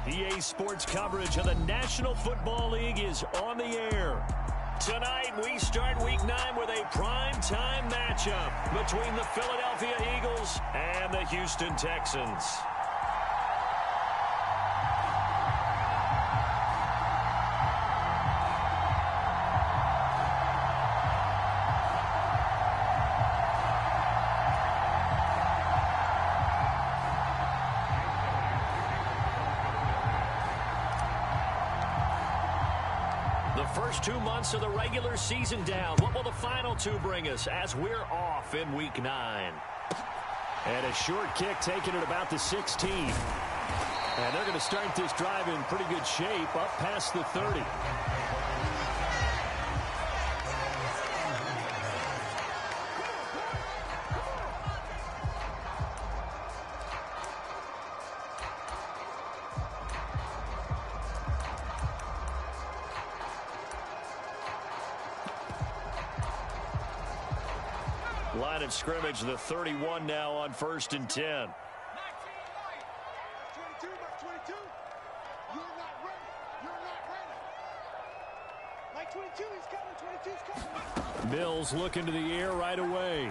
EA Sports coverage of the National Football League is on the air. Tonight, we start Week 9 with a prime-time matchup between the Philadelphia Eagles and the Houston Texans. First 2 months of the regular season down. What will the final two bring us as we're off in Week 9? And a short kick taken at about the 16. And they're going to start this drive in pretty good shape up past the 30. Line of scrimmage, the 31 now on 1st and 10. 22, you're not ready. You're not ready. Like 22, he's coming. 22's coming. Mills looking to the air right away.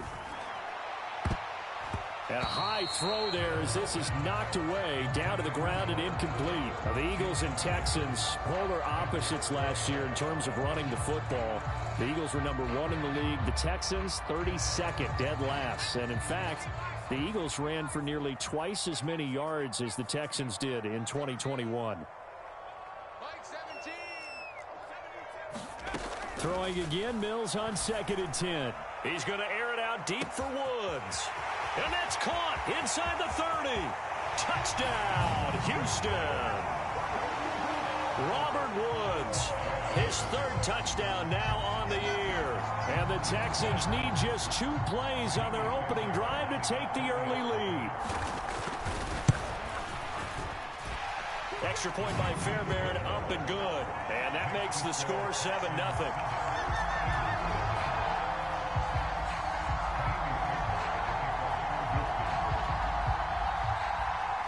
And a high throw there as this is knocked away, down to the ground and incomplete. Now, the Eagles and Texans, polar opposites last year in terms of running the football. The Eagles were number 1 in the league. The Texans, 32nd, dead last. And in fact, the Eagles ran for nearly twice as many yards as the Texans did in 2021. Throwing again, Mills on 2nd and 10. He's going to air it out deep for Woods. And that's caught inside the 30. Touchdown, Houston. Robert Woods, his 3rd touchdown now on the year. And the Texans need just 2 plays on their opening drive to take the early lead. Extra point by Fairbairn, up and good. And that makes the score 7-0.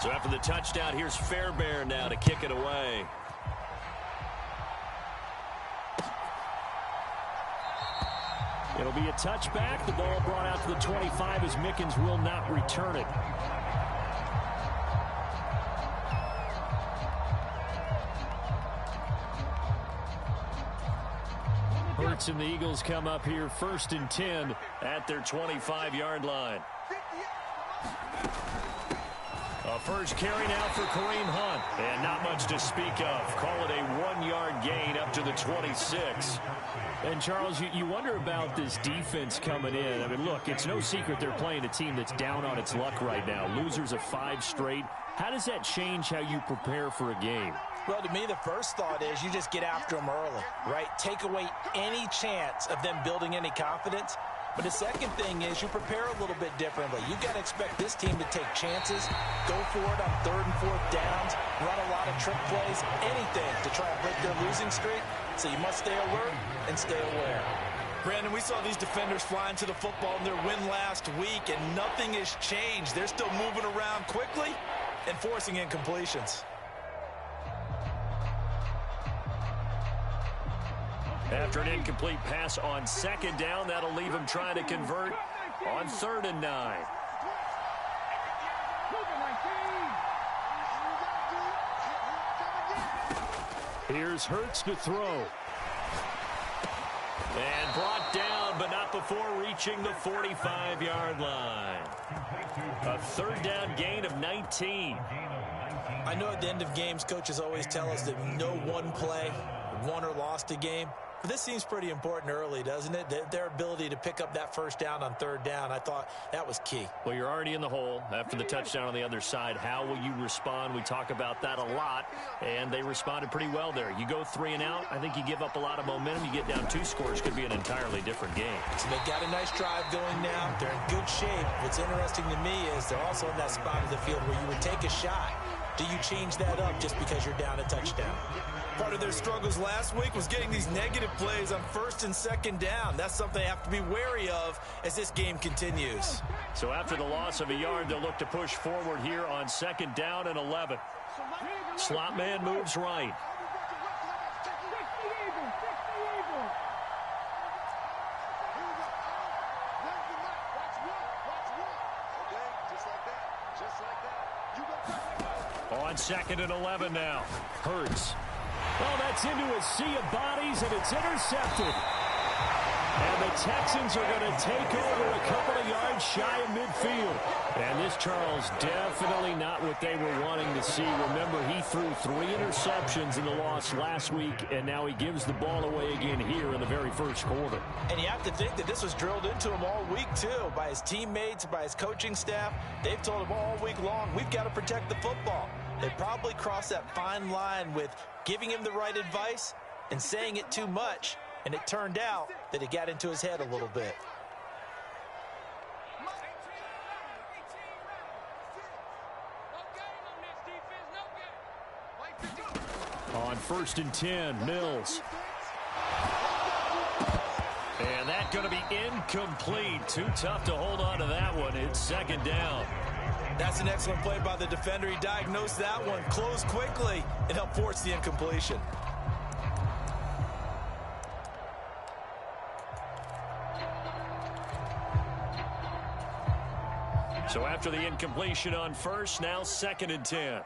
So after the touchdown, here's Fairbairn now to kick it away. It'll be a touchback. The ball brought out to the 25 as Mickens will not return it. Hurts and the Eagles come up here 1st and 10 at their 25-yard line. A first carry now for Kareem Hunt. And not much to speak of. Call it a 1-yard gain up to the 26. And, Charles, you wonder about this defense coming in. I mean, look, it's no secret they're playing a team that's down on its luck right now. Losers of 5 straight. How does that change how you prepare for a game? Well, to me, the first thought is you just get after them early, right? Take away any chance of them building any confidence. But the second thing is you prepare a little bit differently. You've got to expect this team to take chances, go for it on 3rd and 4th downs, run a lot of trick plays, anything to try and break their losing streak. So you must stay alert and stay aware. Brandon, we saw these defenders flying to the football in their win last week, and nothing has changed. They're still moving around quickly and forcing incompletions. After an incomplete pass on 2nd down, that'll leave him trying to convert on 3rd and 9. Here's Hurts to throw. And brought down, but not before reaching the 45-yard line. A 3rd down gain of 19. I know at the end of games, coaches always tell us that no one play won or lost a game. But this seems pretty important early, doesn't it? Their ability to pick up that 1st down on 3rd down, I thought that was key. Well, you're already in the hole after the touchdown on the other side. How will you respond? We talk about that a lot, and they responded pretty well there. You go 3 and out, I think you give up a lot of momentum. You get down 2 scores, could be an entirely different game. So they got a nice drive going now. They're in good shape. What's interesting to me is they're also in that spot of the field where you would take a shot. Do you change that up just because you're down a touchdown? Part of their struggles last week was getting these negative plays on 1st and 2nd down. That's something they have to be wary of as this game continues. So after the loss of a yard, they'll look to push forward here on 2nd down and 11. Slot man moves right. On 2nd and 11 now. Hurts. Oh, that's into a sea of bodies, and it's intercepted. And the Texans are going to take over a couple of yards shy of midfield. And this, Charles, definitely not what they were wanting to see. Remember, he threw 3 interceptions in the loss last week, and now he gives the ball away again here in the very first quarter. And you have to think that this was drilled into him all week, too, by his teammates, by his coaching staff. They've told him all week long, we've got to protect the football. They probably crossed that fine line with giving him the right advice and saying it too much. And it turned out that it got into his head a little bit. On 1st and 10, Mills. And that's going to be incomplete. Too tough to hold on to that one. It's 2nd down. That's an excellent play by the defender. He diagnosed that one, closed quickly, and helped force the incompletion. So after the incompletion on 1st, now 2nd and 10.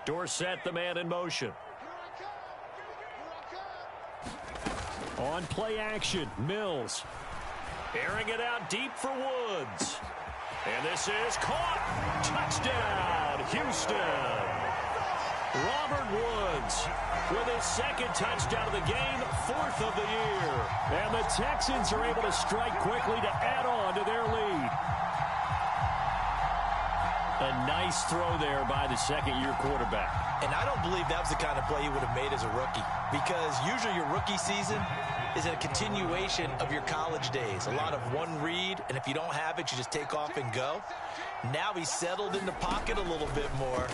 Dorsett, the man in motion. On play action, Mills. Airing it out deep for Woods. And this is caught. Touchdown, Houston. Robert Woods with his 2nd touchdown of the game, 4th of the year. And the Texans are able to strike quickly to add on to their lead. A nice throw there by the 2nd-year quarterback. And I don't believe that was the kind of play he would have made as a rookie, because usually your rookie season is a continuation of your college days. A lot of one read, and if you don't have it, you just take off and go. Now he's settled in the pocket a little bit more,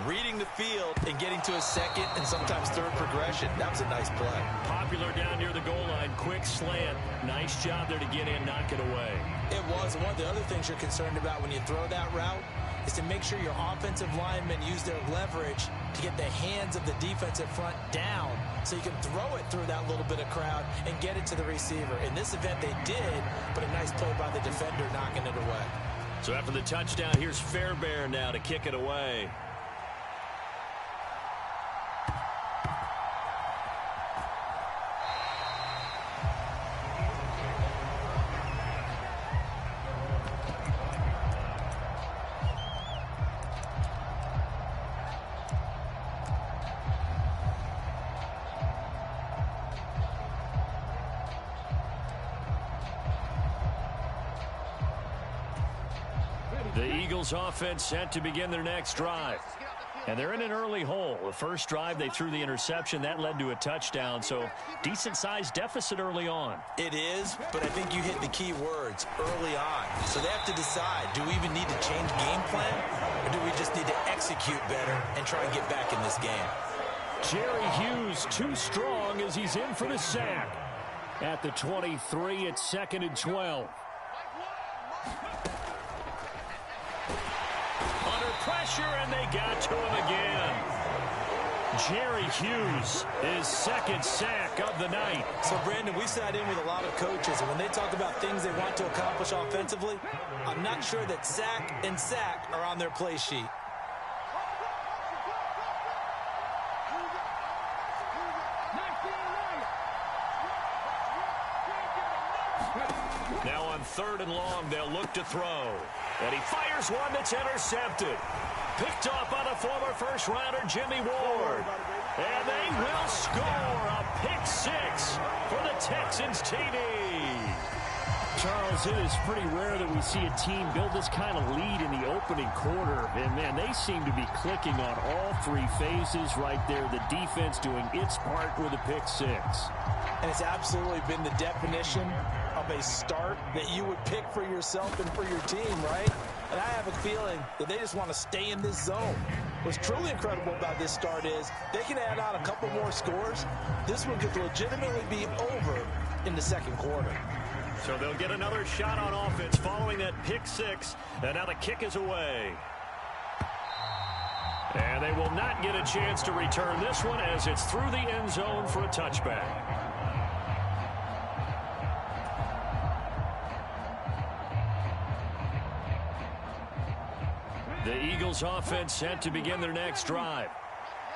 reading the field and getting to a 2nd and sometimes 3rd progression. That was a nice play. Popular down near the goal line, quick slant. Nice job there to get in, knock it away. It was. And one of the other things you're concerned about when you throw that route is to make sure your offensive linemen use their leverage to get the hands of the defensive front down so you can throw it through that little bit of crowd and get it to the receiver. In this event, they did, but a nice play by the defender knocking it away. So after the touchdown, here's Fairbairn now to kick it away. The Eagles offense set to begin their next drive. And they're in an early hole. The first drive, they threw the interception. That led to a touchdown, so decent-sized deficit early on. It is, but I think you hit the key words, early on. So they have to decide, do we even need to change game plan, or do we just need to execute better and try and get back in this game? Jerry Hughes too strong as he's in for the sack. At the 23, it's 2nd and 12. Pressure, and they got to him again. Jerry Hughes, his 2nd sack of the night. So, Brandon, we sat in with a lot of coaches, and when they talk about things they want to accomplish offensively, I'm not sure that sack and sack are on their play sheet. Now on 3rd and long, they'll look to throw. And he fires one that's intercepted. Picked off by the former first-rounder Jimmy Ward. And they will score a pick 6 for the Texans TD. Charles, it is pretty rare that we see a team build this kind of lead in the opening quarter. And, man, they seem to be clicking on all 3 phases right there. The defense doing its part with a pick 6. And it's absolutely been the definition of a start that you would pick for yourself and for your team, right? And I have a feeling that they just want to stay in this zone. What's truly incredible about this start is they can add on a couple more scores. This one could legitimately be over in the 2nd quarter. So they'll get another shot on offense following that pick six. And now the kick is away. And they will not get a chance to return this one as it's through the end zone for a touchback. The Eagles offense set to begin their next drive.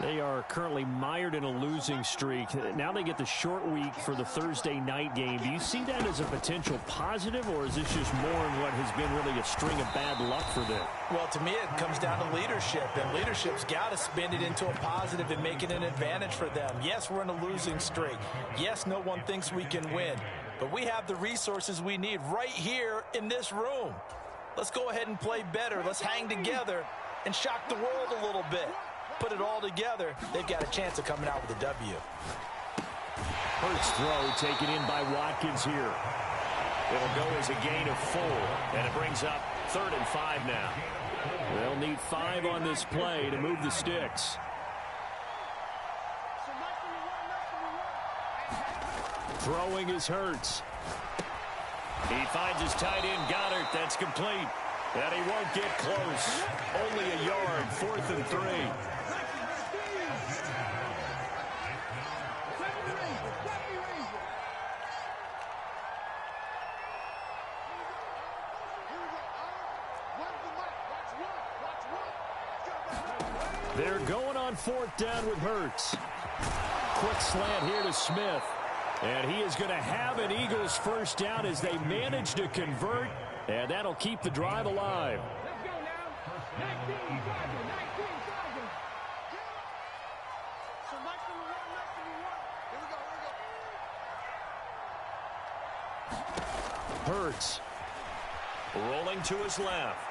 They are currently mired in a losing streak. Now they get the short week for the Thursday night game. Do you see that as a potential positive, or is this just more in what has been really a string of bad luck for them? Well, to me, it comes down to leadership, and leadership's got to spin it into a positive and make it an advantage for them. Yes, we're in a losing streak. Yes, no one thinks we can win, but we have the resources we need right here in this room. Let's go ahead and play better. Let's hang together and shock the world a little bit. Put it all together, they've got a chance of coming out with a W. First throw taken in by Watkins here. It'll go as a gain of 4, and it brings up 3rd and 5 now. They'll need 5 on this play to move the sticks. Throwing is Hurts. He finds his tight end, Goddard. That's complete. And he won't get close. Only a yard, 4th and 3. They're going on 4th down with Hurts. Quick slant here to Smith. And he is going to have an Eagles first down as they manage to convert. And that'll keep the drive alive. Let's go now. 19 seconds. So nice to run. Here we go. Hurts. Rolling to his left.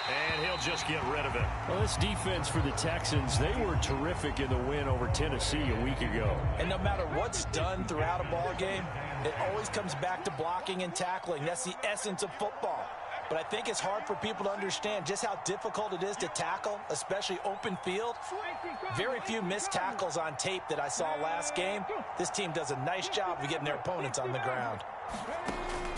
And he'll just get rid of it. Well, this defense for the Texans, they were terrific in the win over Tennessee a week ago. And no matter what's done throughout a ball game, it always comes back to blocking and tackling. That's the essence of football. But I think it's hard for people to understand just how difficult it is to tackle, especially open field. Very few missed tackles on tape that I saw last game. This team does a nice job of getting their opponents on the ground.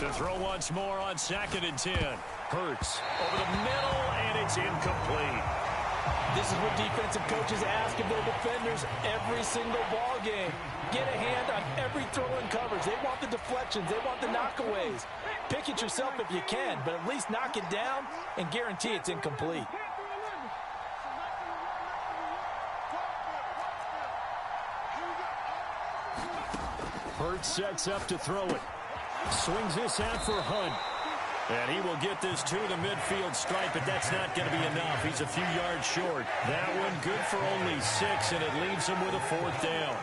To throw once more on 2nd and 10. Hurts over the middle, and it's incomplete. This is what defensive coaches ask of their defenders every single ball game. Get a hand on every throw in coverage. They want the deflections. They want the knockaways. Pick it yourself if you can, but at least knock it down and guarantee it's incomplete. Hurts sets up to throw it. Swings this out for Hunt. And he will get this to the midfield stripe, but that's not going to be enough. He's a few yards short. That one good for only 6, and it leaves him with a 4th down.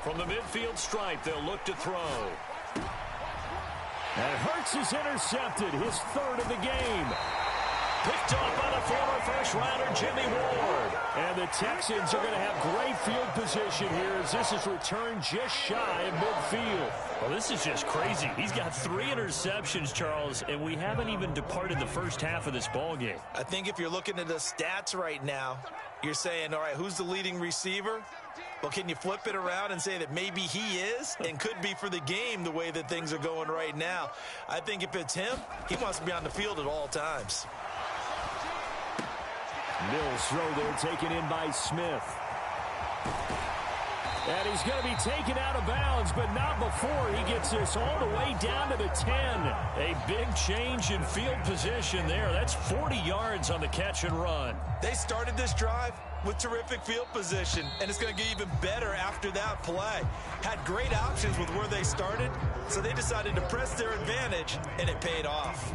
From the midfield stripe, they'll look to throw. And Hurts is intercepted, his 3rd of the game. Picked off by the former first-rounder Jimmy Ward. And the Texans are going to have great field position here as this is returned just shy of midfield. Well, this is just crazy. He's got 3 interceptions, Charles, and we haven't even departed the first half of this ball game. I think if you're looking at the stats right now, you're saying, all right, who's the leading receiver? Well, can you flip it around and say that maybe he is and could be for the game the way that things are going right now? I think if it's him, he wants to be on the field at all times. Mills throw there taken in by Smith. And he's going to be taken out of bounds, but not before he gets this all the way down to the 10. A big change in field position there. That's 40 yards on the catch and run. They started this drive with terrific field position, and it's going to get even better after that play. Had great options with where they started, so they decided to press their advantage, and it paid off.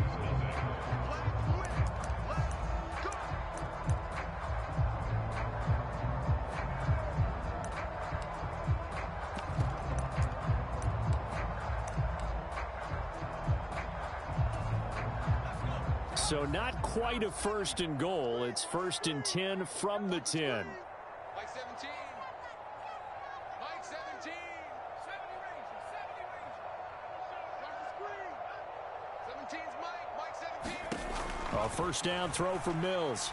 So not quite a 1st and goal. It's 1st and 10 from the 10. Mike 17. Mike 17. 70 range. 17's Mike 17. A first down throw for Mills.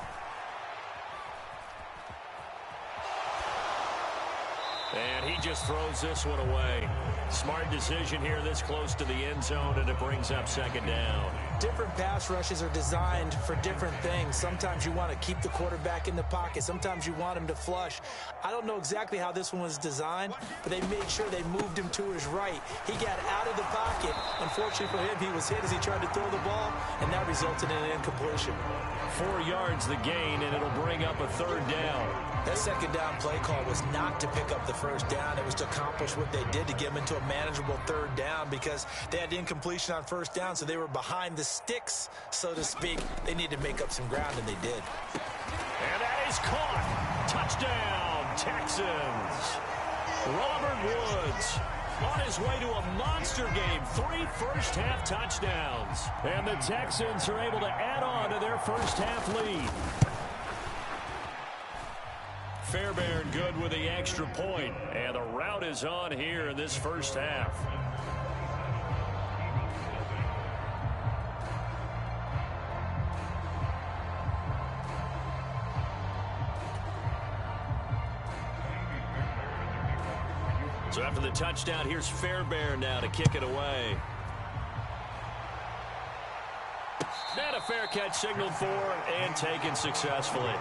And he just throws this one away. Smart decision here this close to the end zone, and it brings up second down. Different pass rushes are designed for different things. Sometimes you want to keep the quarterback in the pocket. Sometimes you want him to flush. I don't know exactly how this one was designed, but they made sure they moved him to his right. He got out of the pocket. Unfortunately for him, he was hit as he tried to throw the ball, and that resulted in an incompletion. 4 yards the gain, and it'll bring up a third down. That second down play call was not to pick up the first down. It was to accomplish what they did to get them into a manageable third down because they had the incompletion on first down, so they were behind the sticks, so to speak. They needed to make up some ground, and they did. And that is caught. Touchdown, Texans. Robert Woods on his way to a monster game. 3 first-half touchdowns. And the Texans are able to add on to their first-half lead. Fairbairn good with the extra point, and the route is on here in this first half. So after the touchdown, here's Fairbairn now to kick it away. And a fair catch signaled for and taken successfully.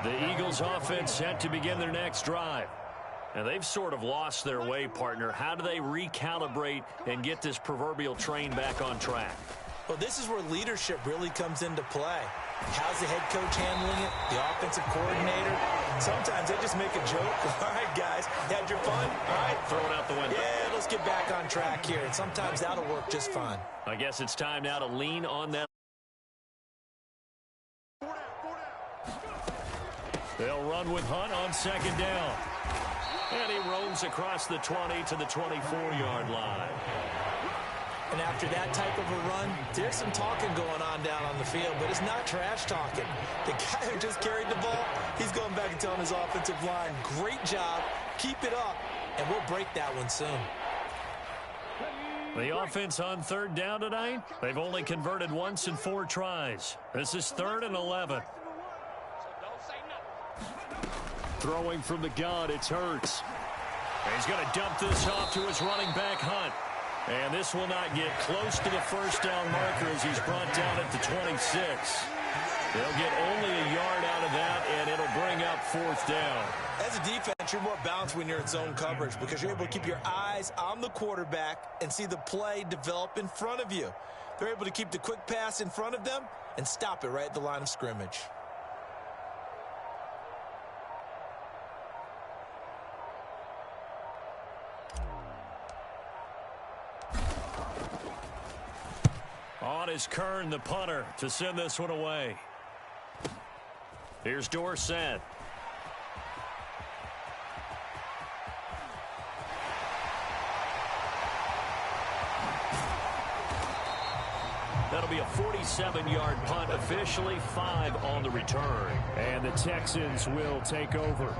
The Eagles offense set to begin their next drive. And they've sort of lost their way, partner. How do they recalibrate and get this proverbial train back on track? Well, this is where leadership really comes into play. How's the head coach handling it? The offensive coordinator? Sometimes they just make a joke. All right, guys, had your fun? All right. Throw it out the window. Yeah, let's get back on track here. And sometimes that'll work just fine. I guess it's time now to lean on that. They'll run with Hunt on second down. And he roams across the 20 to the 24-yard line. And after that type of a run, there's some talking going on down on the field, but it's not trash talking. The guy who just carried the ball, he's going back and telling his offensive line, great job, keep it up, and we'll break that one soon. The offense on third down tonight, they've only converted once in 4 tries. This is 3rd and 11. Throwing from the gun, it's Hurts. And he's going to dump this off to his running back, Hunt. And this will not get close to the first down marker as he's brought down at the 26. They'll get only a yard out of that, and it'll bring up 4th down. As a defense, you're more balanced when you're in zone coverage because you're able to keep your eyes on the quarterback and see the play develop in front of you. They're able to keep the quick pass in front of them and stop it right at the line of scrimmage. On is Kern, the punter, to send this one away. Here's Dorsett. That'll be a 47-yard punt, officially 5 on the return. And the Texans will take over.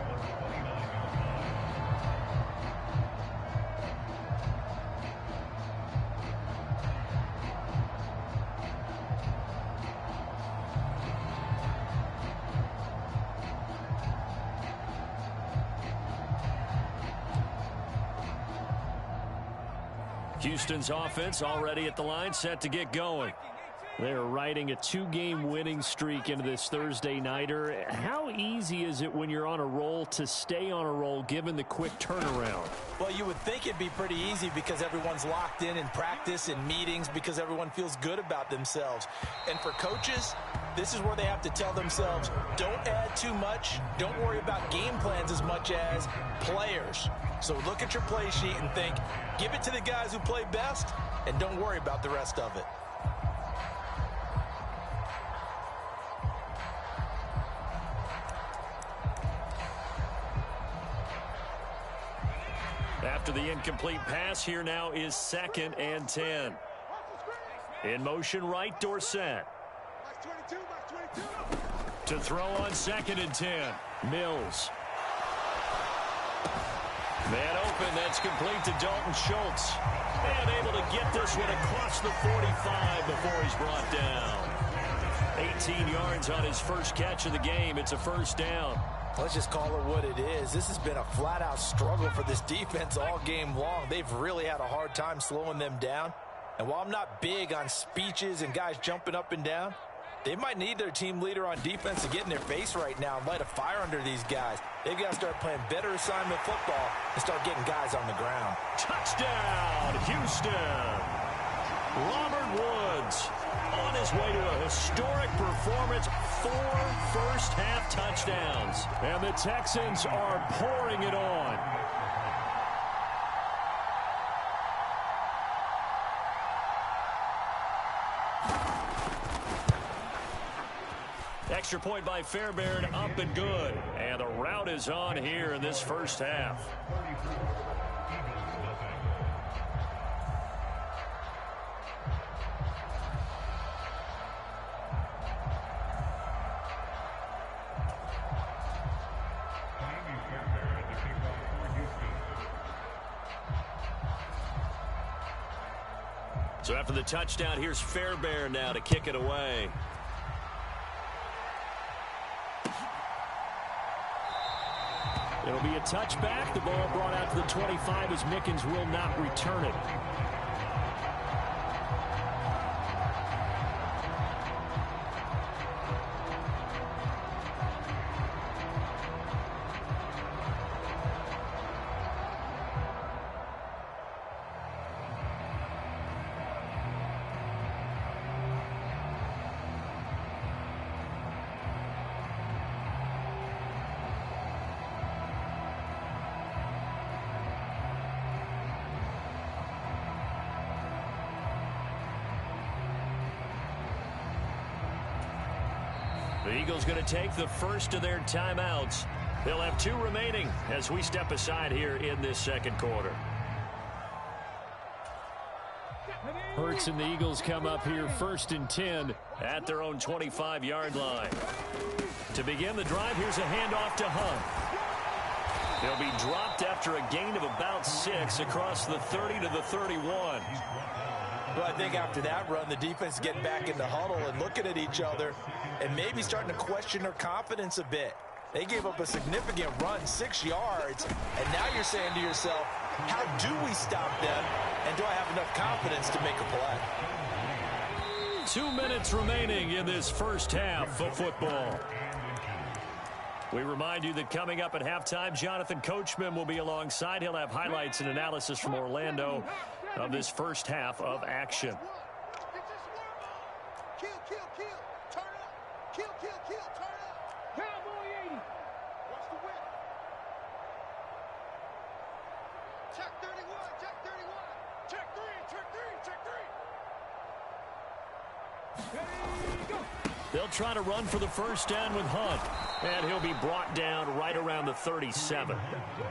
Houston's offense already at the line, set to get going. They're riding a 2-game winning streak into this Thursday nighter. How easy is it when you're on a roll to stay on a roll given the quick turnaround? Well, you would think it'd be pretty easy because everyone's locked in practice and meetings because everyone feels good about themselves. And for coaches, this is where they have to tell themselves, don't add too much. Don't worry about game plans as much as players. So look at your play sheet and think, give it to the guys who play best and don't worry about the rest of it. After the incomplete pass, here now is 2nd and 10. In motion right, Dorsett. To throw on 2nd and 10. Mills. Man open. That's complete to Dalton Schultz. And able to get this one across the 45 before he's brought down. 18 yards on his first catch of the game. It's a first down. Let's just call it what it is. This has been a flat-out struggle for this defense all game long. They've really had a hard time slowing them down. And while I'm not big on speeches and guys jumping up and down, they might need their team leader on defense to get in their face right now and light a fire under these guys. They've got to start playing better assignment football and start getting guys on the ground. Touchdown, Houston. Robert Woods on his way to a historic performance. 4 first-half touchdowns. And the Texans are pouring it on. Extra point by Fairbairn, up and good. And the route is on here in this first half. So after the touchdown, here's Fairbairn now to kick it away. It'll be a touchback. The ball brought out to the 25 as Mickens will not return it. The Eagles going to take the first of their timeouts. They'll have 2 remaining as we step aside here in this second quarter. Hurts and the Eagles come up here 1st and 10 at their own 25-yard line. To begin the drive, here's a handoff to Hunt. He'll be dropped after a gain of about 6 across the 30 to the 31. Well, I think after that run, the defense is getting back in the huddle and looking at each other and maybe starting to question their confidence a bit. They gave up a significant run, 6 yards, and now you're saying to yourself, how do we stop them, and do I have enough confidence to make a play? 2 minutes remaining in this first half of football. We remind you that coming up at halftime, Jonathan Coachman will be alongside. He'll have highlights and analysis from Orlando of this first half of action. Kill, kill, kill. Turn up. Kill, kill, kill. Turn up. Cowboy 80. Watch the whip. Check 31. Check 31. Check 3. Check 3. Check 3. Ready, go. They'll try to run for the first down with Hunt. And he'll be brought down right around the 37.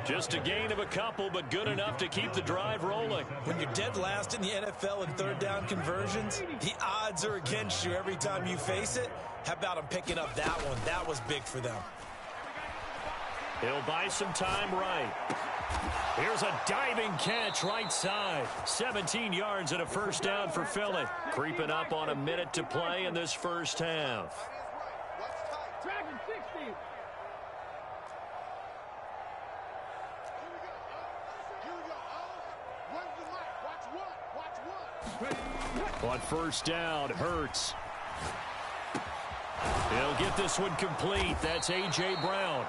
Just a gain of a couple, but good enough to keep the drive rolling. When you're dead last in the NFL in third down conversions, the odds are against you every time you face it. How about him picking up that one? That was big for them. He'll buy some time right. Here's a diving catch right side. 17 yards and a first down for Philly. Creeping up on a minute to play in this first half. Dragon 60. Here we go. Run the mic. Watch one. On first down, Hurts. He'll get this one complete. That's A.J. Brown.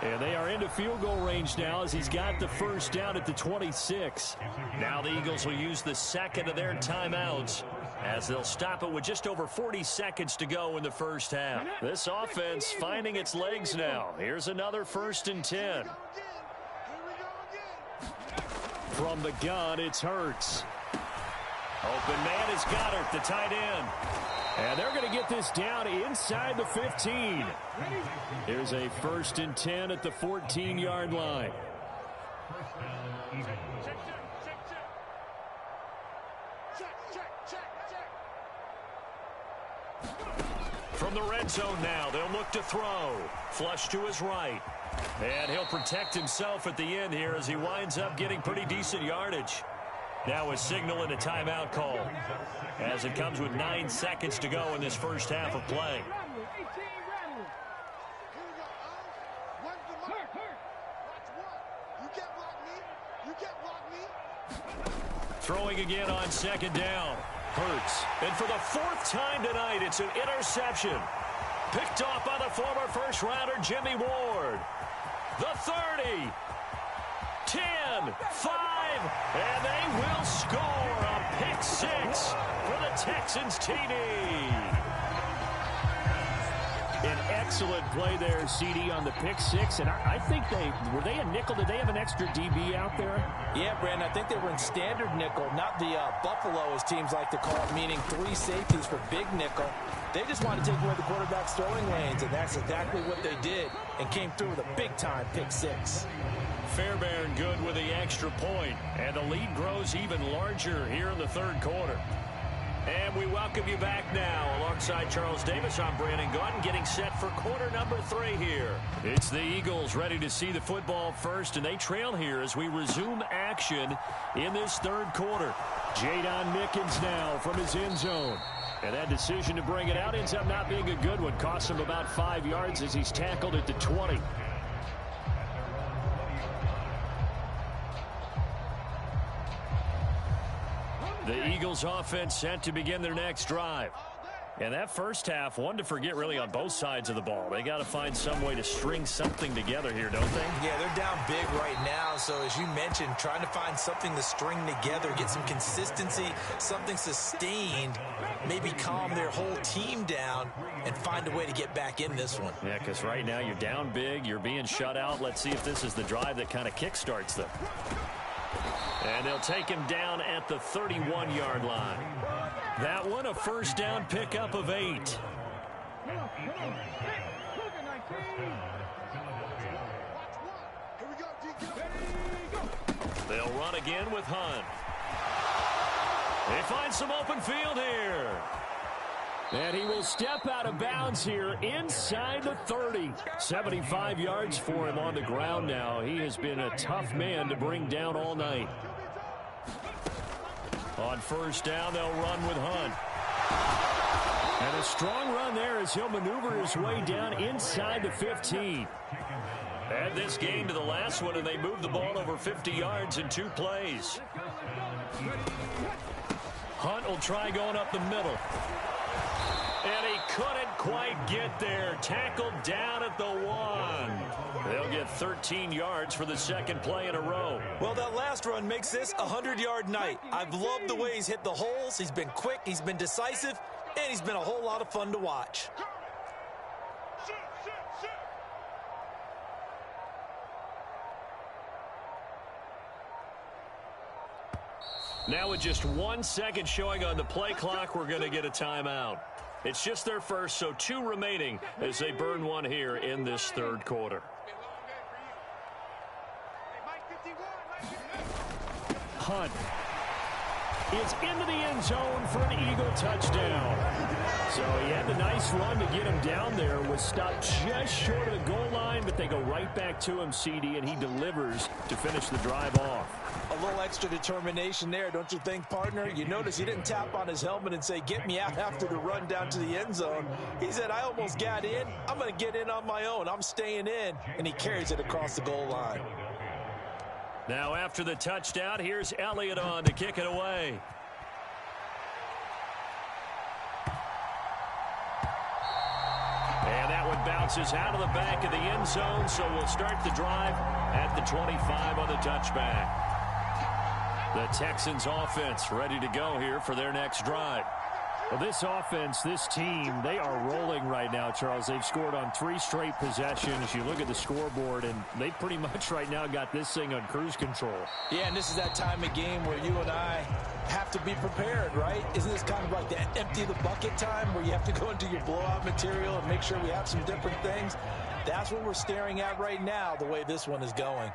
And they are into field goal range now as he's got the first down at the 26. Now the Eagles will use the second of their timeouts as they'll stop it with just over 40 seconds to go in the first half. This offense finding its legs now. Here's another 1st and 10. From the gun, it's Hurts. Open man is Goddard, the tight end. And they're going to get this down inside the 15. Here's a 1st and 10 at the 14-yard line. From the red zone now, they'll look to throw. Flush to his right. And he'll protect himself at the end here as he winds up getting pretty decent yardage. Now a signal and a timeout call as it comes with 9 seconds to go in this first half of play. Throwing again on second down. Hurts. And for the 4th time tonight, it's an interception. Picked off by the former first-rounder Jimmy Ward. The 30. 10. 5. And they will score a pick 6 for the Texans TD. An excellent play there, CD, on the pick 6. And I think were they a nickel? Did they have an extra DB out there? Yeah, Brandon, I think they were in standard nickel, not the Buffalo, as teams like to call it, meaning 3 safeties for big nickel. They just wanted to take away the quarterback's throwing lanes, and that's exactly what they did, and came through with a big-time pick 6. Fairbairn good with the extra point, and the lead grows even larger here in the third quarter. And we welcome you back now. Alongside Charles Davis, I'm Brandon Gaudin, getting set for quarter number 3 here. It's the Eagles ready to see the football first, and they trail here as we resume action in this third quarter. Jadon Mickens now from his end zone. And that decision to bring it out ends up not being a good one. Costs him about 5 yards as he's tackled at the 20. The Eagles offense set to begin their next drive. And that first half, one to forget really on both sides of the ball. They got to find some way to string something together here, don't they? Yeah, they're down big right now. So as you mentioned, trying to find something to string together, get some consistency, something sustained, maybe calm their whole team down and find a way to get back in this one. Yeah, because right now you're down big, you're being shut out. Let's see if this is the drive that kind of kickstarts them. And they'll take him down at the 31-yard line. That one, a first down pickup of 8. They'll run again with Hunt. They find some open field here. And he will step out of bounds here inside the 30. 75 yards for him on the ground now. He has been a tough man to bring down all night. On first down, they'll run with Hunt. And a strong run there as he'll maneuver his way down inside the 15. Add this game to the last one, and they move the ball over 50 yards in 2 plays. Hunt will try going up the middle. And he couldn't quite get there. Tackled down at the 1. They'll get 13 yards for the second play in a row. Well, that last run makes this a 100-yard night. I've loved the way he's hit the holes. He's been quick, he's been decisive, and he's been a whole lot of fun to watch. Now with just 1 second showing on the play clock, we're going to get a timeout. It's just their first, so 2 remaining as they burn one here in this third quarter. Hunt is into the end zone for an Eagle touchdown. So he had the nice run to get him down there, was stopped just short of the goal line, but they go right back to him, CD, and he delivers to finish the drive off. A little extra determination there, don't you think, partner? You notice he didn't tap on his helmet and say, get me out after the run down to the end zone. He said, I almost got in. I'm going to get in on my own. I'm staying in. And he carries it across the goal line. Now after the touchdown, here's Elliott on to kick it away. And that one bounces out of the back of the end zone, so we'll start the drive at the 25 on the touchback. The Texans offense ready to go here for their next drive. Well, this offense, this team, they are rolling right now, Charles. They've scored on 3 straight possessions. You look at the scoreboard, and they pretty much right now got this thing on cruise control. Yeah, and this is that time of game where you and I have to be prepared, right? Isn't this kind of like that empty the bucket time where you have to go into your blowout material and make sure we have some different things? That's what we're staring at right now, the way this one is going.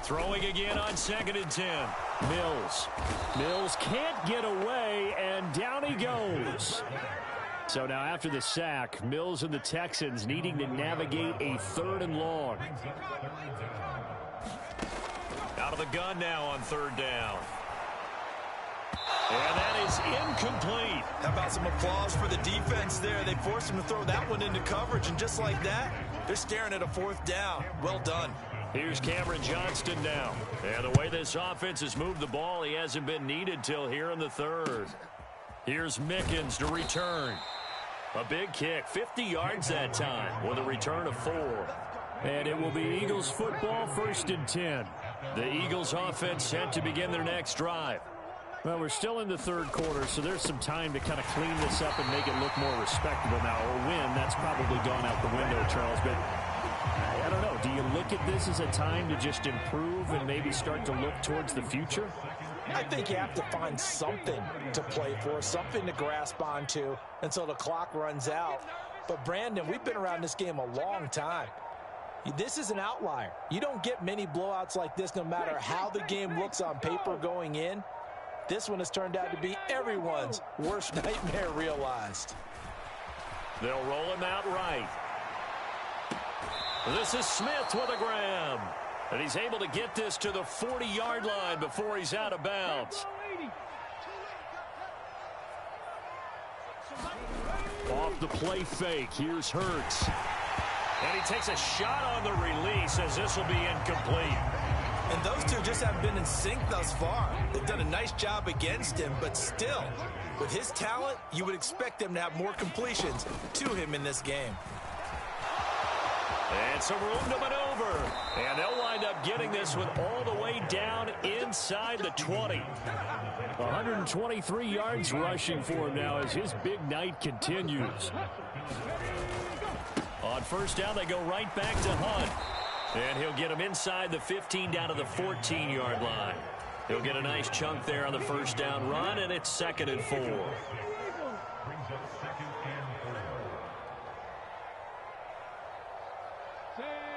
Throwing again on 2nd and 10. Mills can't get away, and down he goes. So now after the sack, Mills and the Texans needing to navigate a 3rd and long. Out of the gun now on 3rd down. And that is incomplete. How about some applause for the defense there? They forced him to throw that one into coverage, and just like that, they're staring at a 4th down. Well done. Here's Cameron Johnston now. And the way this offense has moved the ball, he hasn't been needed till here in the 3rd. Here's Mickens to return. A big kick, 50 yards that time with a return of 4. And it will be Eagles football, 1st and 10. The Eagles offense set to begin their next drive. Well, we're still in the 3rd quarter, so there's some time to kind of clean this up and make it look more respectable now. A win, that's probably gone out the window, Charles, but I don't know. Do you look at this as a time to just improve and maybe start to look towards the future? I think you have to find something to play for, something to grasp onto until the clock runs out. But, Brandon, we've been around this game a long time. This is an outlier. You don't get many blowouts like this no matter how the game looks on paper going in. This one has turned out to be everyone's worst nightmare realized. They'll roll him out right. This is Smith with a grab. And he's able to get this to the 40-yard line before he's out of bounds. Off the play fake, here's Hurts. And he takes a shot on the release as this will be incomplete. And those two just haven't been in sync thus far. They've done a nice job against him, but still, with his talent, you would expect them to have more completions to him in this game. And some room to maneuver. And they'll wind up getting this one all the way down inside the 20. 123 yards rushing for him now as his big night continues. On 1st down, they go right back to Hunt. And he'll get him inside the 15 down to the 14-yard line. He'll get a nice chunk there on the 1st down run, and it's 2nd and 4.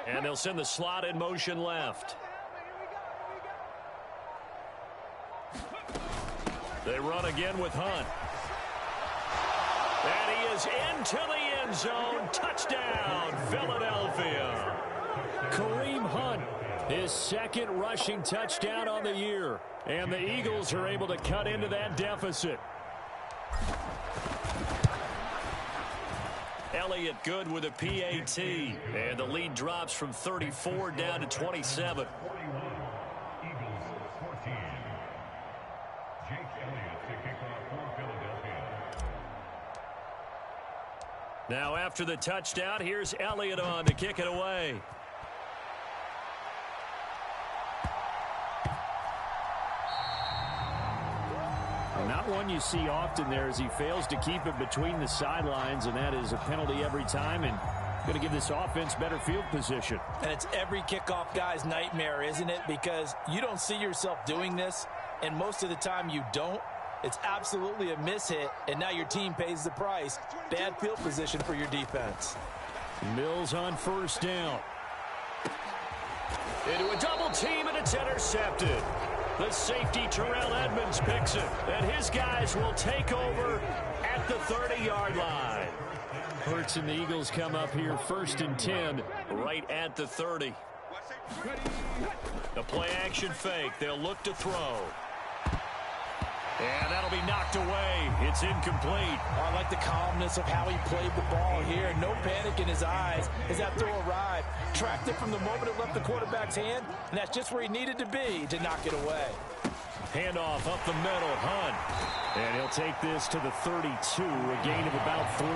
And they'll send the slot in motion left. They run again with Hunt. And he is into the end zone. Touchdown, Philadelphia. Kareem Hunt, his 2nd rushing touchdown on the year. And the Eagles are able to cut into that deficit. Elliott good with a PAT. And the lead drops from 34 down to 27. Now after the touchdown, here's Elliott on to kick it away. Not one you see often there as he fails to keep it between the sidelines, and that is a penalty every time and going to give this offense better field position. And it's every kickoff guy's nightmare, isn't it? Because you don't see yourself doing this, and most of the time you don't. It's absolutely a mishit, and now your team pays the price. Bad field position for your defense. Mills on 1st down. Into a double team, and it's intercepted. The safety, Terrell Edmonds, picks it. And his guys will take over at the 30-yard line. Hurts and the Eagles come up here 1st and 10 right at the 30. The play action fake. They'll look to throw. And that'll be knocked away. It's incomplete. I like the calmness of how he played the ball here. No panic in his eyes as that throw arrived. Tracked it from the moment it left the quarterback's hand, and that's just where he needed to be to knock it away. Handoff up the middle, Hunt. And he'll take this to the 32, a gain of about 3.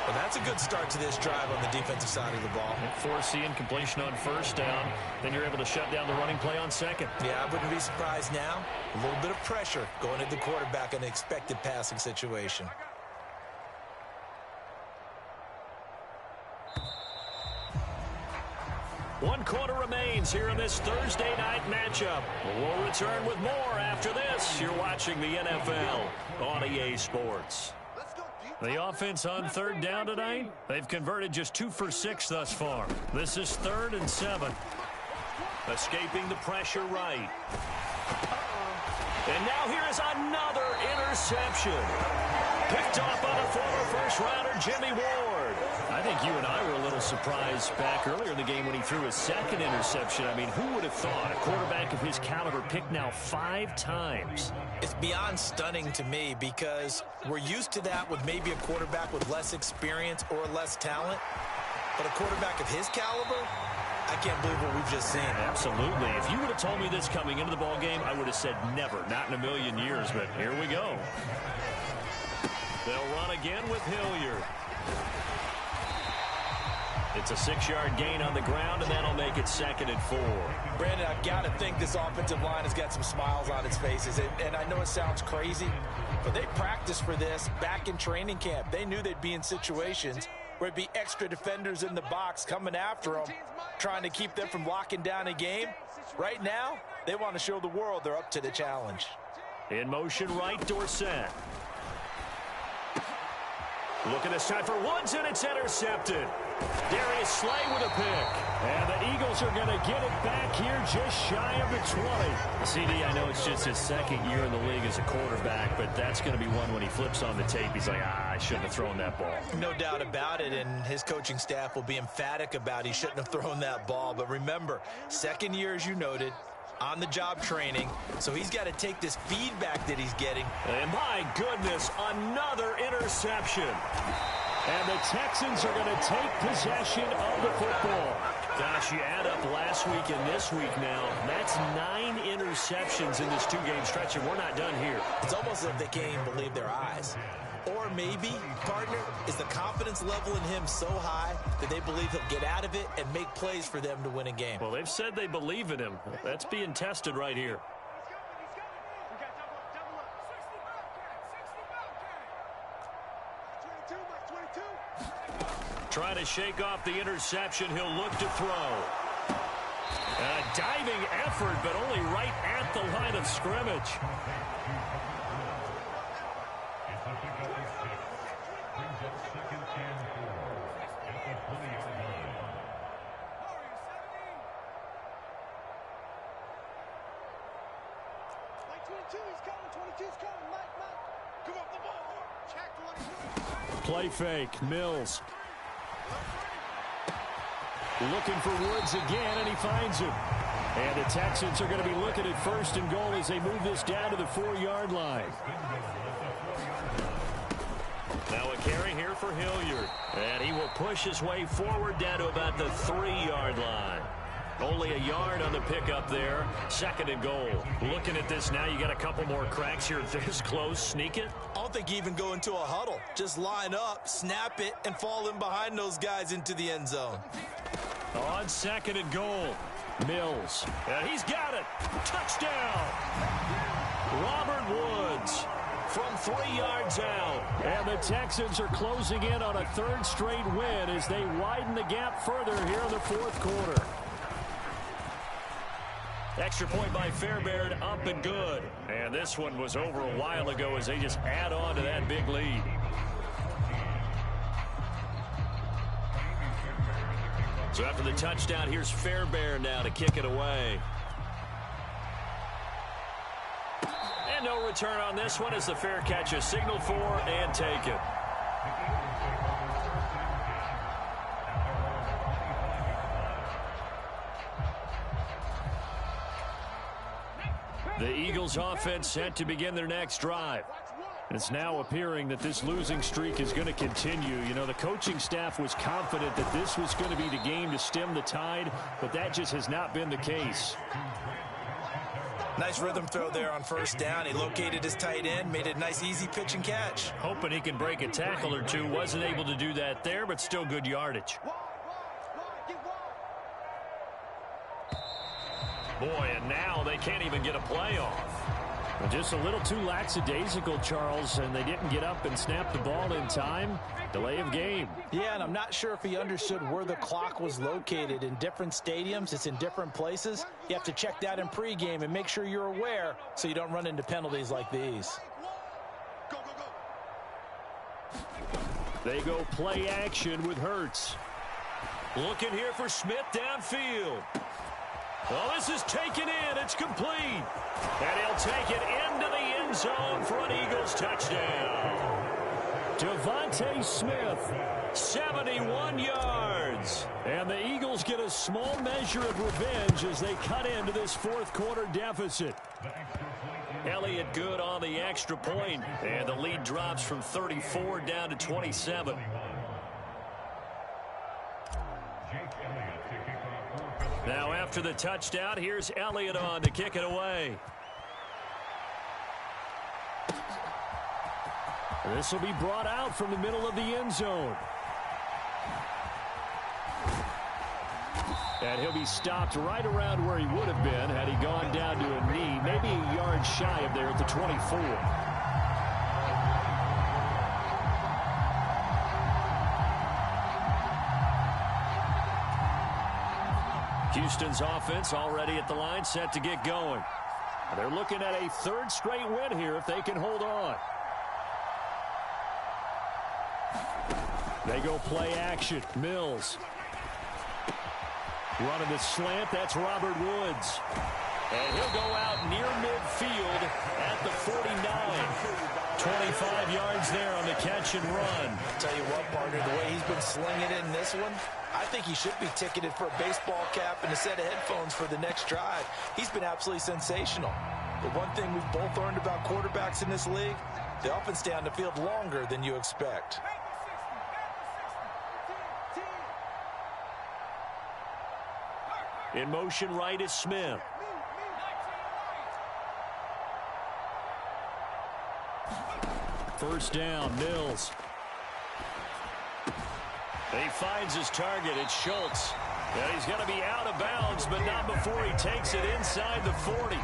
Well, that's a good start to this drive on the defensive side of the ball. Force the incompletion on 1st down. Then you're able to shut down the running play on 2nd. Yeah, I wouldn't be surprised now. A little bit of pressure going at the quarterback in an expected passing situation. One quarter remains here in this Thursday night matchup. We'll return with more after this. You're watching the NFL on EA Sports. The offense on 3rd down tonight, they've converted just 2 for 6 thus far. This is 3rd and 7. Escaping the pressure right. And now here is another interception. Picked off by the former first-rounder, Jimmy Ward. I think you and I were a little surprised back earlier in the game when he threw his second interception. I mean, who would have thought a quarterback of his caliber picked now 5 times? It's beyond stunning to me because we're used to that with maybe a quarterback with less experience or less talent. But a quarterback of his caliber, I can't believe what we've just seen. Absolutely. If you would have told me this coming into the ball game, I would have said never, not in a million years. But here we go. They'll run again with Hilliard. It's a 6-yard gain on the ground, and that'll make it 2nd and 4. Brandon, I've got to think this offensive line has got some smiles on its faces. And I know it sounds crazy, but they practiced for this back in training camp. They knew they'd be in situations where it'd be extra defenders in the box coming after them, trying to keep them from locking down a game. Right now, they want to show the world they're up to the challenge. In motion right, Dorsett. Looking this time for Woods, and it's intercepted. Darius Slay with a pick. And the Eagles are going to get it back here just shy of the 20. CD, I know it's just his 2nd year in the league as a quarterback, but that's going to be one when he flips on the tape. He's like, I shouldn't have thrown that ball. No doubt about it, and his coaching staff will be emphatic about he shouldn't have thrown that ball. But remember, 2nd year, as you noted, on-the-job training, so he's got to take this feedback that he's getting. And my goodness, another interception. And the Texans are going to take possession of the football. Gosh, you add up last week and this week now, that's 9 interceptions in this 2-game stretch, and we're not done here. It's almost as if they can't even believe their eyes. Or maybe, partner, is the confidence level in him so high that they believe he'll get out of it and make plays for them to win a game. Well, they've said they believe in him. That's being tested right here. Trying to shake off the interception. He'll look to throw. A diving effort, but only right at the line of scrimmage. Play fake. Mills. Looking for Woods again, and he finds him. And the Texans are going to be looking at 1st and goal as they move this down to the 4-yard line. Now a carry here for Hilliard. And he will push his way forward down to about the 3-yard line. Only a yard on the pickup there. 2nd and goal. Looking at this now, you got a couple more cracks here. This close, sneak it. I don't think you even go into a huddle. Just line up, snap it, and fall in behind those guys into the end zone. On 2nd and goal, Mills. And he's got it. Touchdown. Robert Woods from 3 yards out. And the Texans are closing in on a 3rd straight win as they widen the gap further here in the 4th quarter. Extra point by Fairbairn, up and good. And this one was over a while ago as they just add on to that big lead. So after the touchdown, here's Fairbairn now to kick it away. And no return on this one as the fair catch is signaled for and taken. The Eagles offense set to begin their next drive. And it's now appearing that this losing streak is going to continue. You know, the coaching staff was confident that this was going to be the game to stem the tide, but that just has not been the case. Nice rhythm throw there on 1st down. He located his tight end, made a nice easy pitch and catch. Hoping he can break a tackle or two. Wasn't able to do that there, but still good yardage. Boy, and now they can't even get a play off. Well, just a little too lackadaisical, Charles, and they didn't get up and snap the ball in time. Delay of game. Yeah, and I'm not sure if he understood where the clock was located. In different stadiums, it's in different places. You have to check that in pregame and make sure you're aware so you don't run into penalties like these. They go play action with Hurts. Looking here for Smith downfield. Well, this is taken in. It's complete. And he'll take it into the end zone for an Eagles touchdown. Devontae Smith, 71 yards. and the Eagles get a small measure of revenge as they cut into this fourth quarter deficit. Elliott good on the extra point, and the lead drops from 34 down to 27. Now after the touchdown, here's Elliott on to kick it away. This will be brought out from the middle of the end zone. And he'll be stopped right around where he would have been had he gone down to a knee, maybe a yard shy of there at the 24. Houston's offense already at the line, set to get going. They're looking at a third straight win here if they can hold on. They go play action. Mills. Running the slant, that's Robert Woods. And he'll go out near midfield at the 49. 25 yards there on the catch and run. Tell you what, partner, the way he's been slinging it in this one, I think he should be ticketed for a baseball cap and a set of headphones for the next drive. He's been absolutely sensational. The one thing we've both learned about quarterbacks in this league, they often stay on the field longer than you expect. In motion right is Smith. First down, Mills. He finds his target. It's Schultz. And he's going to be out of bounds, but not before he takes it inside the 40.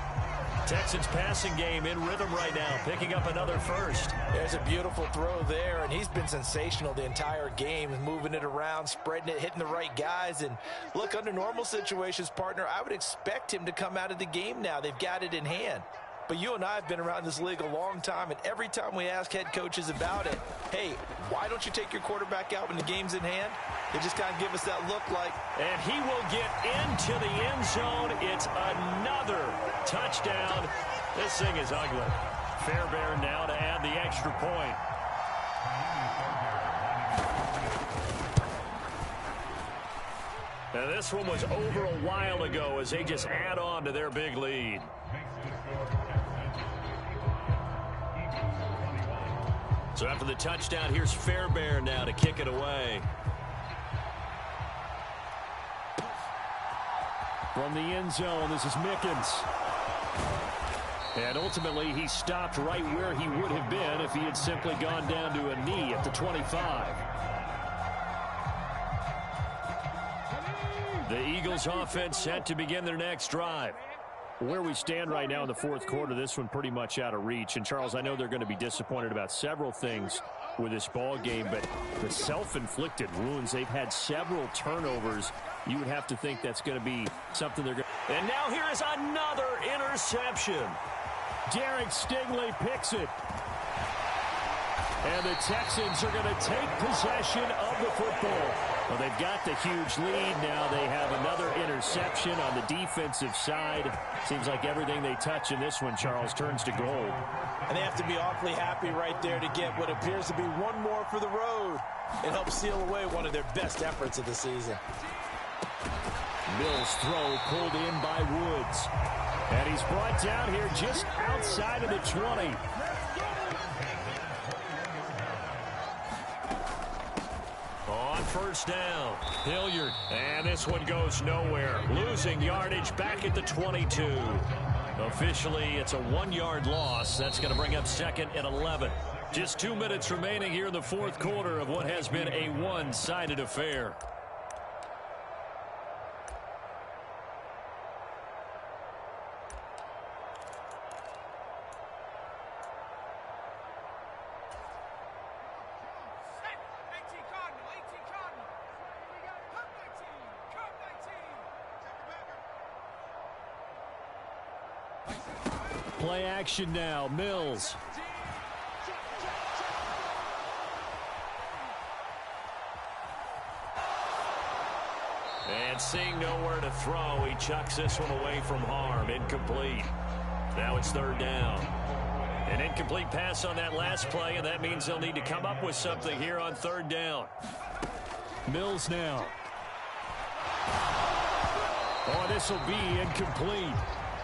Texans passing game in rhythm right now, picking up another first. There's a beautiful throw there, and he's been sensational the entire game, moving it around, spreading it, hitting the right guys. And look, under normal situations, partner, I would expect him to come out of the game now. They've got it in hand. But you and I have been around this league a long time, and every time we ask head coaches about it, hey, why don't you take your quarterback out when the game's in hand? They just kind of give us that look like. And he will get into the end zone. It's another touchdown. This thing is ugly. Fairbairn now to add the extra point. Now this one was over a while ago as they just add on to their big lead. So after the touchdown, here's Fairbairn now to kick it away. From the end zone, this is Mickens. And ultimately, he stopped right where he would have been if he had simply gone down to a knee at the 25. The Eagles offense set to begin their next drive. Where we stand right now in the fourth quarter, this one pretty much out of reach. And, Charles, I know they're going to be disappointed about several things with this ball game, but the self-inflicted wounds, they've had several turnovers. You would have to think that's going to be something they're going to... And now here is another interception. Derek Stingley picks it. And the Texans are going to take possession of the football. Well, they've got the huge lead. Now they have another interception on the defensive side. Seems like everything they touch in this one, Charles, turns to gold. And they have to be awfully happy right there to get what appears to be one more for the road. It helps seal away one of their best efforts of the season. Mills' throw pulled in by Woods. And he's brought down here just outside of the 20. On first down, Hilliard. And this one goes nowhere. Losing yardage back at the 22. Officially, it's a 1-yard loss. That's going to bring up second and 11. Just 2 minutes remaining here in the fourth quarter of what has been a one-sided affair. Play action now. Mills. And seeing nowhere to throw, he chucks this one away from harm. Incomplete. Now it's third down. An incomplete pass on that last play, and that means they'll need to come up with something here on third down. Mills now. Oh, this will be incomplete.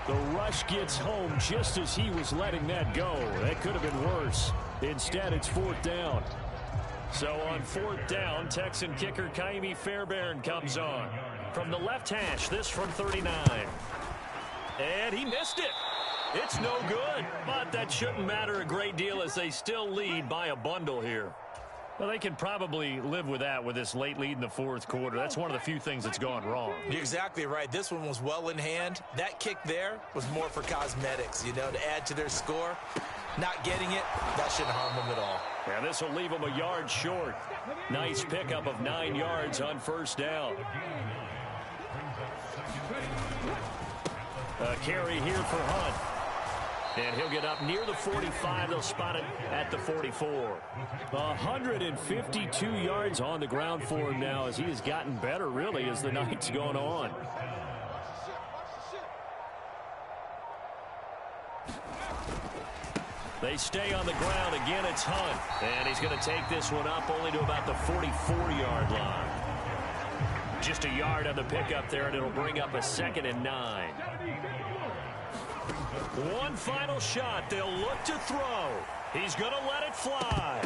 The rush gets home just as he was letting that go. That could have been worse. Instead, it's fourth down. So on fourth down, Texan kicker Kaimi Fairbairn comes on. From the left hash, this from 39. And he missed it. It's no good, but that shouldn't matter a great deal as they still lead by a bundle here. Well, they can probably live with that with this late lead in the fourth quarter. That's one of the few things that's gone wrong. You're exactly right. This one was well in hand. That kick there was more for cosmetics, you know, to add to their score. Not getting it, that shouldn't harm them at all. Yeah, this will leave them a yard short. Nice pickup of 9 yards on first down. A carry here for Hunt. And he'll get up near the 45. They'll spot it at the 44. 152 yards on the ground for him now as he has gotten better, really, as the night's gone on. They stay on the ground. Again, it's Hunt. And he's going to take this one up only to about the 44-yard line. Just a yard on the pickup there, and it'll bring up a 2nd and 9. One final shot. They'll look to throw. He's going to let it fly.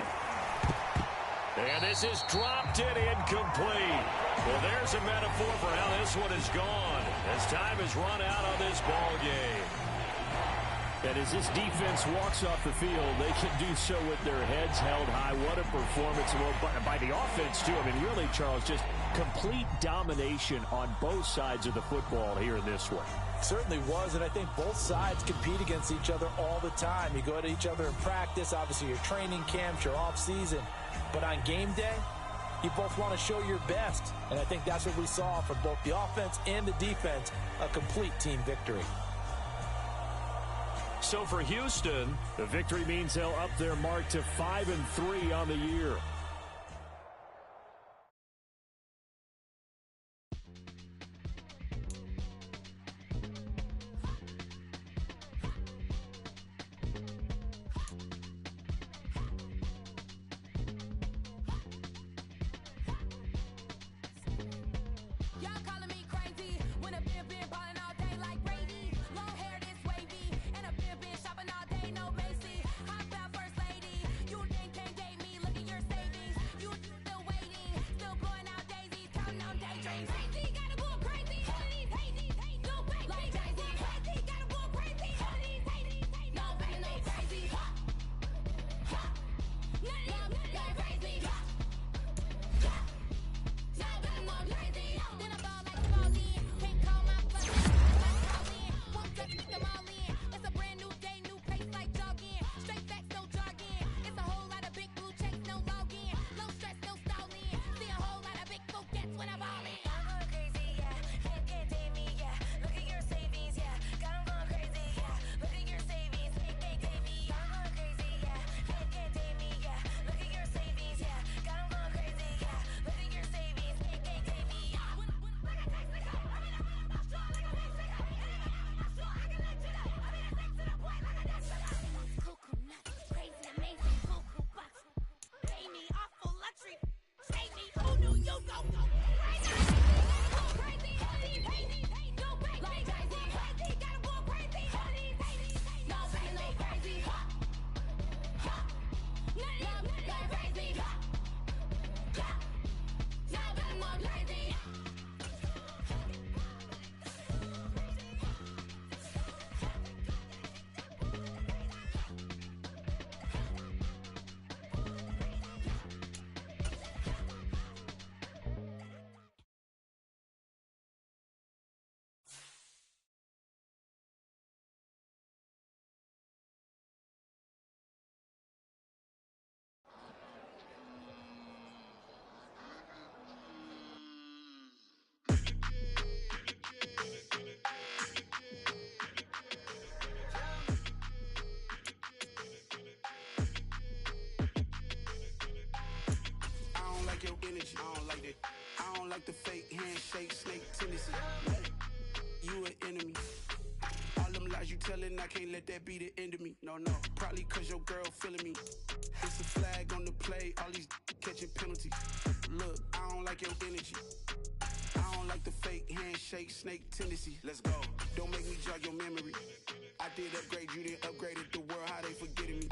And this is dropped in incomplete. Well, there's a metaphor for how this one is gone as time has run out on this ball game. And as this defense walks off the field, they can do so with their heads held high. What a performance. Well, by the offense, too. I mean, really, Charles, just complete domination on both sides of the football here in this one. Certainly was, and I think both sides compete against each other all the time. You go at each other in practice, obviously your training camps, your off-season. But on game day, you both want to show your best. And I think that's what we saw from both the offense and the defense, a complete team victory. So for Houston, the victory means they'll up their mark to 5-3 on the year. I don't like the fake handshake, snake tendency. You an enemy. All them lies you telling, I can't let that be the end of me. No, probably cause your girl feeling me. It's a flag on the play, all these catching penalties. Look, I don't like your energy. I don't like the fake handshake, snake tendency. Let's go. Don't make me jog your memory. I did upgrade, you didn't upgrade it. The world, how they forgetting me.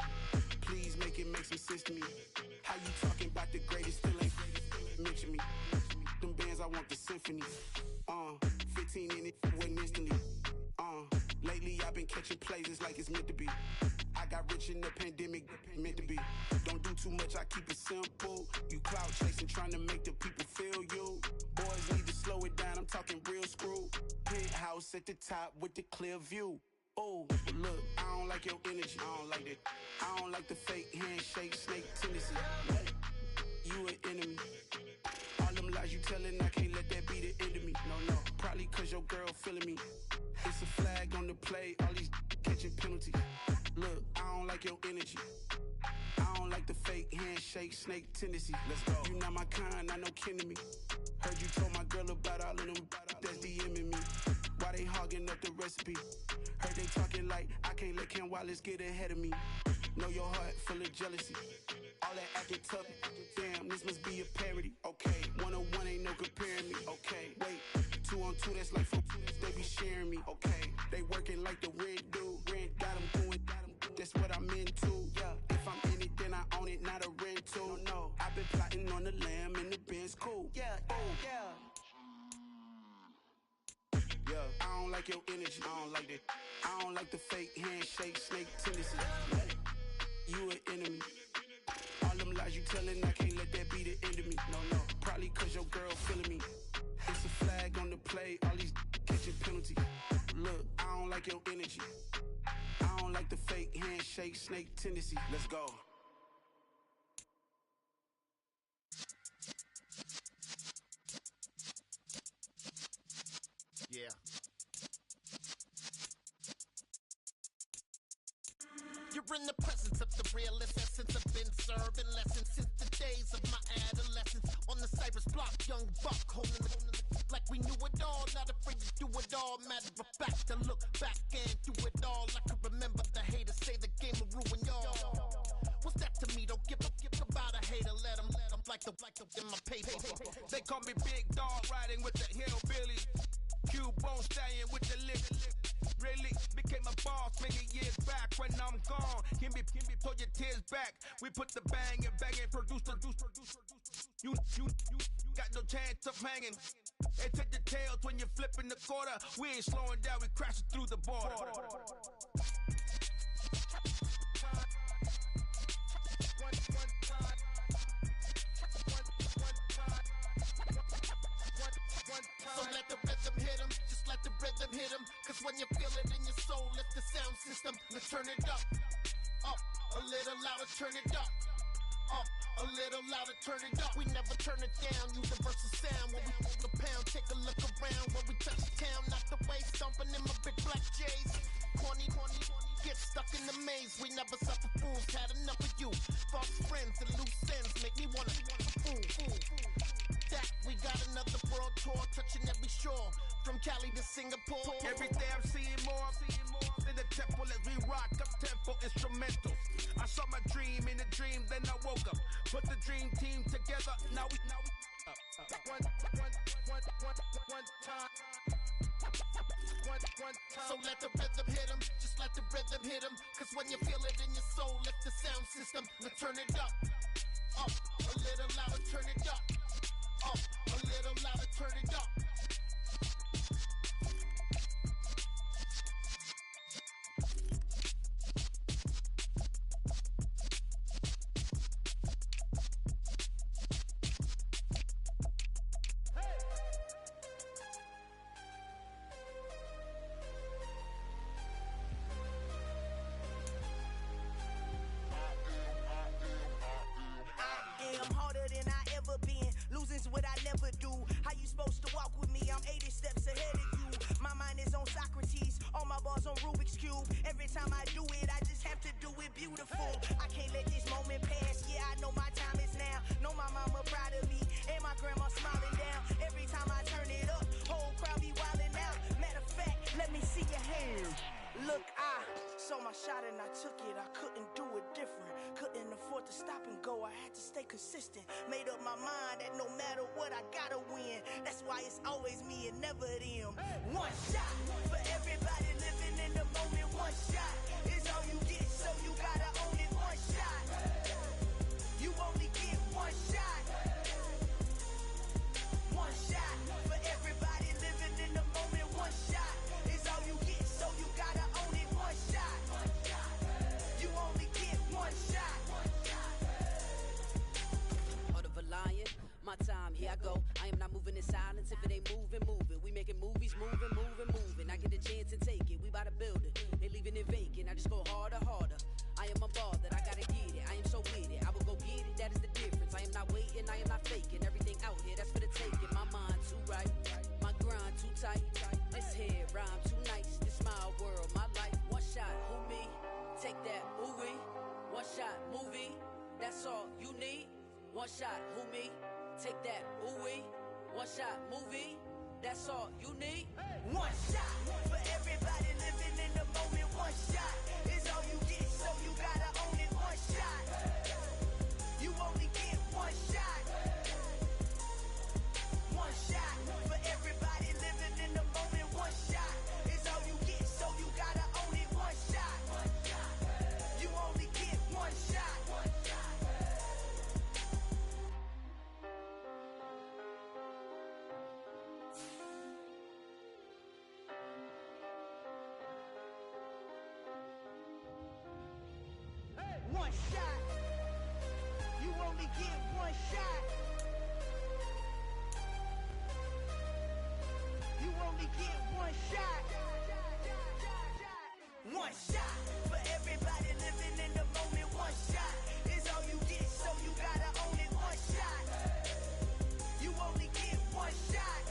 Please make it make some sense to me. How you talking about the greatest, still ain't mention me. Them bands, I want the symphony. 15 in it, wasn't instantly. Lately I've been catching plays, it's like it's meant to be. I got rich in the pandemic, meant to be. Don't do too much, I keep it simple. You clout chasing, trying to make the people feel you. Boys need to slow it down, I'm talking real screw. Penthouse at the top with the clear view. Oh, look, I don't like your energy, I don't like it. I don't like the fake handshake, snake tendency. You an enemy. All them lies you telling, I can't let that be the end of me. No, probably cause your girl feeling me. It's a flag on the play, all these catching penalties. Look, I don't like your energy. I don't like the fake handshake, snake tendency. Let's go. You not my kind, I know kin to me. Heard you told my girl about all of them that's DMing me. Why they hogging up the recipe? Heard they talking like I can't let Ken Wallace get ahead of me. Know your heart full of jealousy. All that acting tough, damn, this must be a parody. Okay, 1-on-1 ain't no comparing me. Okay, wait, 2-on-2, that's like 4, they be sharing me. Okay, they working like the rent do. Rent got them doing, that's what I'm into. Yeah, if I'm in it, then I own it, not a rental. No, I've been plotting on the lamb and the Benz cool. Yeah, yeah. Yeah, I don't like your energy, I don't like that. I don't like the fake handshake, snake tendency. You an enemy. All them lies you telling, I can't let that be the end of me. No, probably cause your girl feeling me. It's a flag on the play, all these catching penalties. Look, I don't like your energy. I don't like the fake handshake, snake tendency. Let's go. Yeah. You're in the presence of the realest essence. I've been serving lessons since the days of my adolescence. On the Cypress block, young buck, holding the like we knew it all. Not afraid to do it all. Matter of fact, to look back and do it all. I can remember the haters say the game will ruin y'all. What's that to me? Don't give about a hater. Let them like the in my paper. They call me Big Dog, riding with the hillbillies. Q-Bone stallion with the lip. Really became a boss many years back when I'm gone. Can be pull your tears back. We put the bang and produce. You got no chance of hanging. They take the tails when you're flipping the quarter. We ain't slowing down, we crashing through the border. So let the rhythm hit him, just let the rhythm hit him. Cause when you feel it in your soul, lift the sound system. Let's turn it up, a little louder, turn it up, a little louder, turn it up. We never turn it down, universal sound. When we move the pound, take a look around. When we touch town, knock the way, stomping in my big black J's. Corny, get stuck in the maze. We never suffer fools, had enough of you. False friends and loose ends make me wanna fool. That we got another world tour, touching every shore, from Cali to Singapore. Every day I'm seeing more in the temple as we rock up tempo instrumentals. I saw my dream in a dream, then I woke up. Put the dream team together. Now we one time. So let the rhythm hit him, just let the rhythm hit him. Cause when you feel it in your soul, lift the sound system. Let's turn it up, a little louder, turn it up, a little louder, turn it up. What I never do. How you supposed to walk with me? I'm 80 steps ahead of you. My mind is on Socrates, all my bars on Rubik's Cube. Every time I do it, I just have to do it beautiful. I can't let this moment pass. Yeah, I know my time is now. Know my mama proud of me, and my grandma smiling down. Every time I turn it up, whole crowd be wilding out. Matter of fact, let me see your hands. Look saw my shot and I took it. I couldn't do it different. Couldn't afford to stop and go. I had to stay consistent. Made up my mind that no matter what, I gotta win. That's why it's always me and never them. One shot for everybody living in the moment. One shot is all you get, so you gotta own it. One shot. You only get one shot. One shot for everybody living in the moment. One shot is all you get, so you gotta own it. One shot. You only get one shot. Heart of a lion, my time, here I go. I am not moving in silence. If it ain't moving, moving. We making movies, moving, moving, moving. I get a chance and take it. We bout to build it. They leaving it vacant. I just go harder, harder. I am a ball that I gotta get it. I am so with it. I will go get it. That is the difference. I am not waiting. I am not faking. Everything out here, that's for the taking. My mind too right. My grind too tight. This head rhyme too nice. This my world, my life. One shot, who me? Take that, ooh wee. One shot, movie. That's all you need. One shot, who me? Take that, ooh wee. One shot, movie. That's all you need. One shot for everybody living in the moment. One shot is all you get, so you gotta own it. One shot. You only get one shot. One shot for everybody living in the moment. One shot is all you get, so you gotta own it. One shot. You only get one shot. One shot. You only get one shot. You only get one shot. One shot for everybody living in the moment. One shot is all you get, so you gotta own it. One shot. You only get one shot.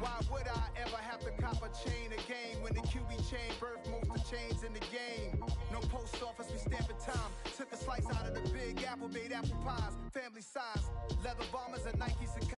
Why would I ever have to cop a chain again when the QB chain birthed most of chains in the game? No post office, we stamping time. Took a slice out of the big apple, made apple pies, family size. Leather bombers and Nikes and